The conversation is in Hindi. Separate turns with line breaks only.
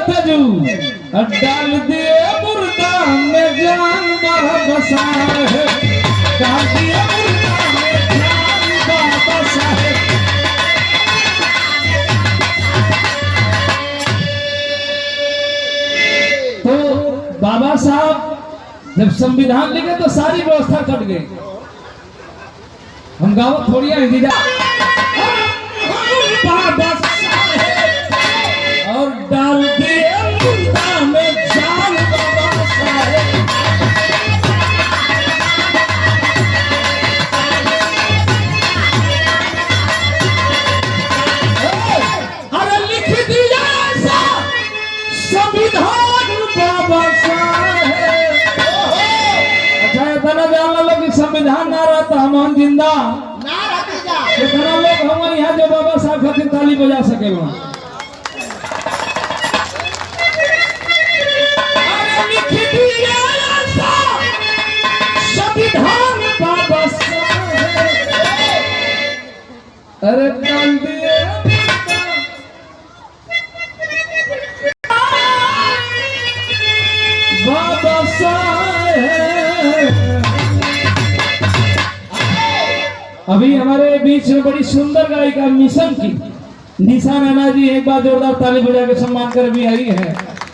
तजू डाल दिए मुर्दा में जान बसा है, डाल दिए मुर्दा में जान बसा है। तो बाबा साहब जब संविधान लिखे तो सारी व्यवस्था कट गई। हम गाँव थोड़ी हिंदी और डाल दिए मुर्दा में जान बाबा साहेब। अरे लिख दिया ऐसा संविधान बाबा साहेब। अच्छा इतना जान लो कि संविधान ना रहता हम जिंदा
ना रहते जा।
इतना लोग हमारे यहाँ जो बाबा साहब खातिर ताली बजा सके वहाँ। संविधान बाबा साहेब अरे डाल दिए बाबा साहेब। अभी हमारे बीच में बड़ी सुंदर गायिका मिशन की निशा नैना जी एक बार जोरदार ताली बजा के सम्मान कर भी आई है।